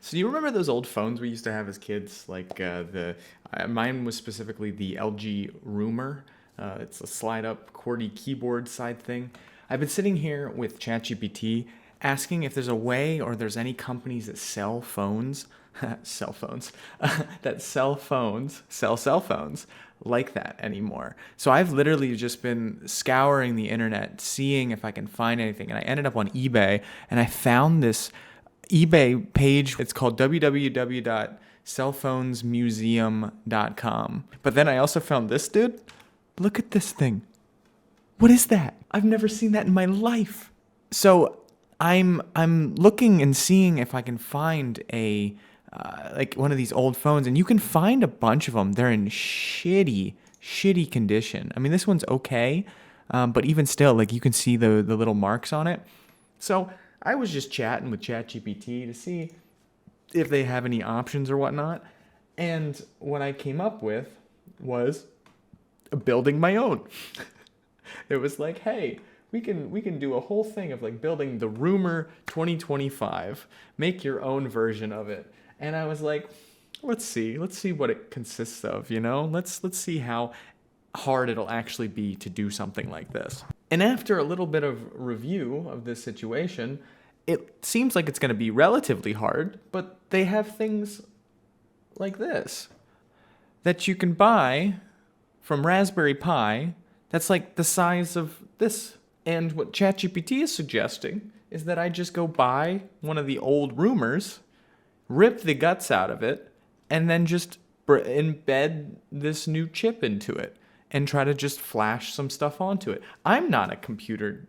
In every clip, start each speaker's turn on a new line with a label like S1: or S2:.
S1: So you remember those old phones we used to have as kids? Like mine was specifically the LG Rumor. It's a slide-up QWERTY keyboard side thing. I've been sitting here with ChatGPT asking if there's a way or there's any companies that sell phones, cell phones, that sell cell phones like that anymore. So I've literally just been scouring the internet, seeing if I can find anything. And I ended up on eBay and I found this eBay page. It's called www.cellphonesmuseum.com. But then I also found this dude. Look at this thing. What is that? I've never seen that in my life. So I'm looking and seeing if I can find a like one of these old phones, and you can find a bunch of them. They're in shitty condition. I mean, this one's okay, but even still, like you can see the little marks on it. So I was just chatting with ChatGPT to see if they have any options or whatnot, and what I came up with was building my own. It was like, hey, we can do a whole thing of like building the Rumor 2025, make your own version of it. And I was like, let's see what it consists of, you know? Let's see how hard it'll actually be to do something like this. And after a little bit of review of this situation, it seems like it's going to be relatively hard, but they have things like this that you can buy from Raspberry Pi that's like the size of this. And what ChatGPT is suggesting is that I just go buy one of the old Rumors, rip the guts out of it, and then just embed this new chip into it and try to just flash some stuff onto it. I'm not a computer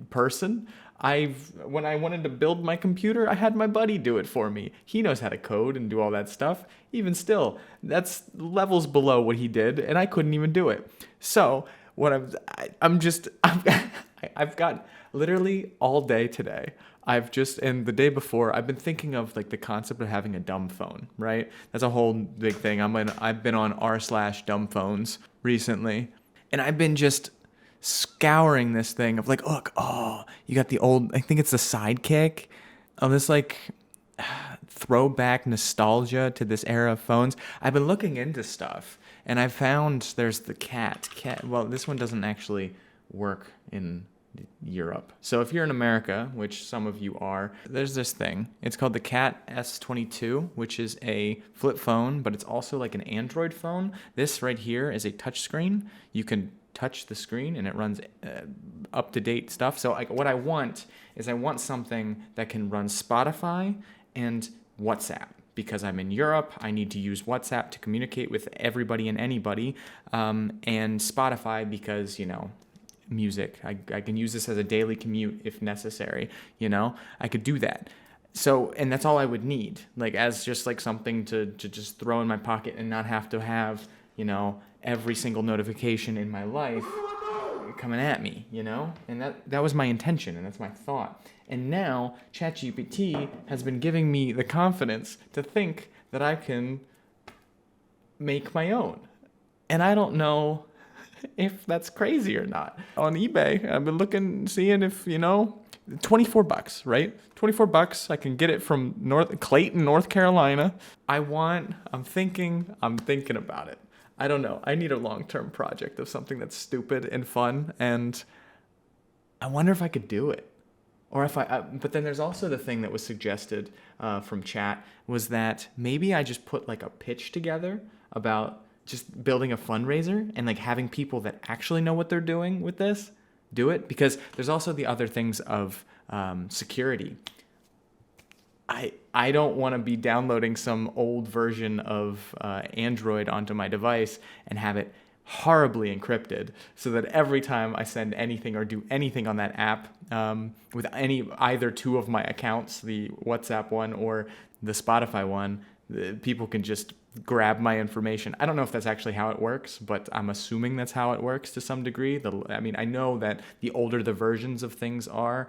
S1: person. When I wanted to build my computer, I had my buddy do it for me. He knows how to code and do all that stuff. Even still, that's levels below what he did, and I couldn't even do it. So what I've got literally all day today. And the day before, I've been thinking of like the concept of having a dumb phone, right? That's a whole big thing. I've been on r/dumbphones recently, and I've been just scouring this thing of like, look, oh, you got the old, I think it's the Sidekick, of this like throwback nostalgia to this era of phones. I've been looking into stuff, and I found there's the cat. Well, this one doesn't actually work in Europe. So if you're in America, which some of you are, there's this thing. It's called the Cat S22, which is a flip phone, but it's also like an Android phone. This right here is a touch screen. You can touch the screen and it runs up-to-date stuff. So what I want is something that can run Spotify and WhatsApp. Because I'm in Europe, I need to use WhatsApp to communicate with everybody and anybody, and Spotify because, you know, music. I can use this as a daily commute if necessary, you know? I could do that. So, and that's all I would need, like as just like something to just throw in my pocket and not have to have, you know, every single notification in my life coming at me, you know? And that was my intention, and that's my thought. And now ChatGPT has been giving me the confidence to think that I can make my own. And I don't know if that's crazy or not. On eBay, I've been looking, seeing if, you know, $24, right? $24, I can get it from Clayton, North Carolina. I'm thinking about it. I don't know. I need a long-term project of something that's stupid and fun, and I wonder if I could do it. Or if but then there's also the thing that was suggested from chat was that maybe I just put like a pitch together about just building a fundraiser and like having people that actually know what they're doing with this do it, because there's also the other things of security. I don't want to be downloading some old version of Android onto my device and have it horribly encrypted so that every time I send anything or do anything on that app with either two of my accounts, the WhatsApp one or the Spotify one, people can just grab my information. I don't know if that's actually how it works, but I'm assuming that's how it works to some degree. I mean, I know that the older the versions of things are,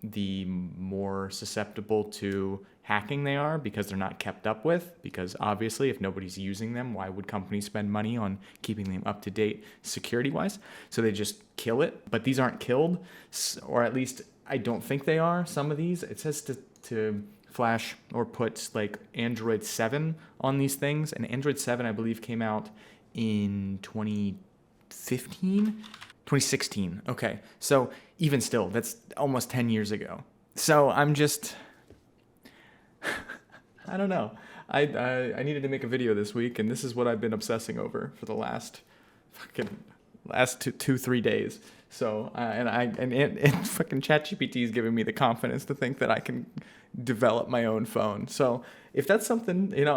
S1: the more susceptible to hacking they are because they're not kept up with. Because obviously, if nobody's using them, why would companies spend money on keeping them up to date security-wise? So they just kill it. But these aren't killed, or at least I don't think they are. Some of these, it says to flash or put like Android 7 on these things. And Android 7, I believe, came out in 2015, 2016. Okay. So even still, that's almost 10 years ago. So I'm just, I don't know. I needed to make a video this week, and this is what I've been obsessing over for the last 2-3 days. So and fucking ChatGPT is giving me the confidence to think that I can develop my own phone. So if that's something, it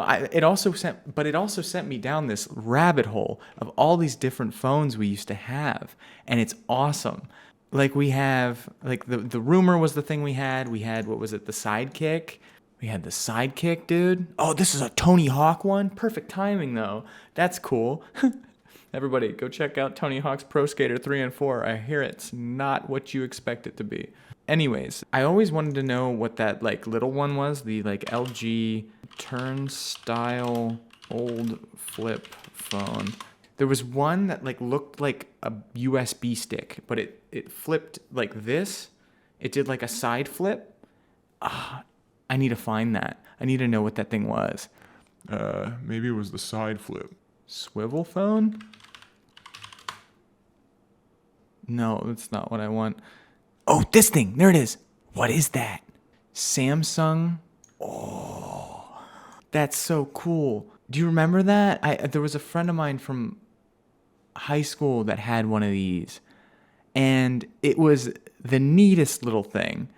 S1: also sent me down this rabbit hole of all these different phones we used to have, and it's awesome. Like we have, like the rumor was the thing we had. We had, what was it, the Sidekick? We had the Sidekick, dude. Oh, this is a Tony Hawk one. Perfect timing, though. That's cool. Everybody, go check out Tony Hawk's Pro Skater 3 and 4. I hear it's not what you expect it to be. Anyways, I always wanted to know what that like little one was. The like LG turnstile old flip phone. There was one that like looked like a USB stick, but it flipped like this. It did like a side flip. I need to find that. I need to know what that thing was.
S2: Maybe it was the side flip.
S1: Swivel phone? No, that's not what I want. Oh, this thing. There it is. What is that? Samsung? Oh, that's so cool. Do you remember that? There was a friend of mine from high school that had one of these. And it was the neatest little thing.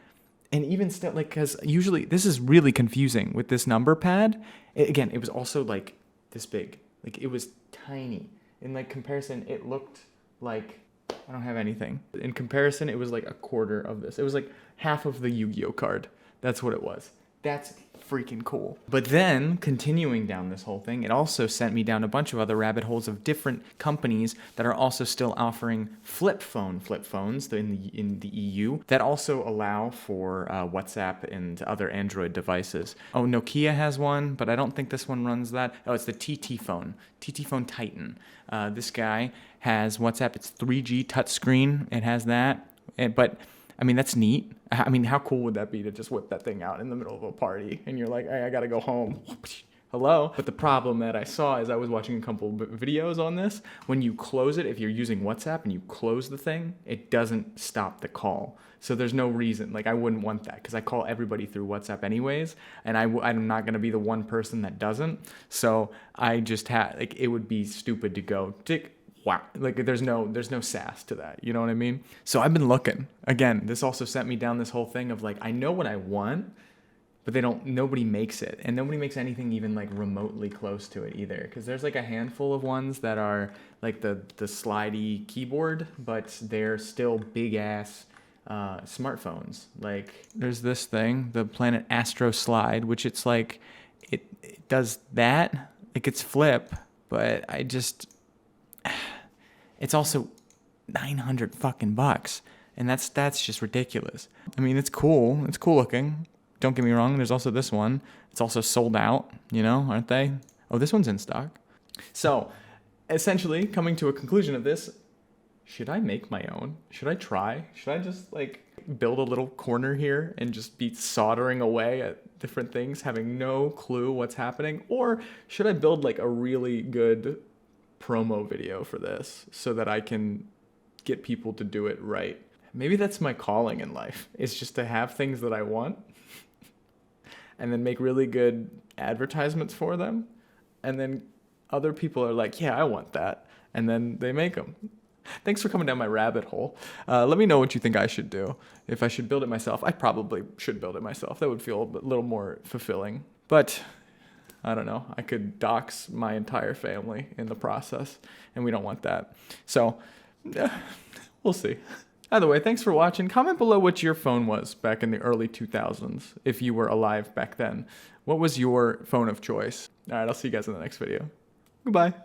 S1: And even still, like, because usually this is really confusing with this number pad. Again, it was also like this big. Like, it was tiny. In like comparison, it looked like, I don't have anything. In comparison, it was like a quarter of this. It was like half of the Yu-Gi-Oh card. That's what it was. That's freaking cool. But then, continuing down this whole thing, it also sent me down a bunch of other rabbit holes of different companies that are also still offering flip phones in the EU that also allow for WhatsApp and other Android devices. Oh, Nokia has one, but I don't think this one runs that. Oh, it's the TT phone Titan. This guy has WhatsApp. It's 3G touchscreen. It has that, but I mean, that's neat. I mean, how cool would that be to just whip that thing out in the middle of a party and you're like, hey, I gotta go home. Hello? But the problem that I saw is I was watching a couple videos on this. When you close it, if you're using WhatsApp and you close the thing, it doesn't stop the call. So there's no reason. Like, I wouldn't want that because I call everybody through WhatsApp anyways, and I'm not gonna be the one person that doesn't. So I just had, like, it would be stupid to go tick. Wow, like there's no sass to that, you know what I mean? So I've been looking. Again, this also sent me down this whole thing of like, I know what I want, but nobody makes it. And nobody makes anything even like remotely close to it either. Because there's like a handful of ones that are like the slidey keyboard, but they're still big ass smartphones. Like there's this thing, the Planet Astro Slide, which it's like, it does that, like it's flip, but it's also $900 and that's just ridiculous. I mean, it's cool. It's cool looking. Don't get me wrong. There's also this one. It's also sold out, aren't they? Oh, this one's in stock. So, essentially, coming to a conclusion of this, should I make my own? Should I try? Should I just like build a little corner here and just be soldering away at different things, having no clue what's happening? Or should I build like a really good promo video for this so that I can get people to do it right? Maybe that's my calling in life, is just to have things that I want and then make really good advertisements for them. And then other people are like, yeah, I want that. And then they make them. Thanks for coming down my rabbit hole. Let me know what you think I should do. If I should build it myself, I probably should build it myself. That would feel a little more fulfilling. But I don't know. I could dox my entire family in the process, and we don't want that. So, we'll see. Either way, thanks for watching. Comment below what your phone was back in the early 2000s, if you were alive back then. What was your phone of choice? All right, I'll see you guys in the next video. Goodbye.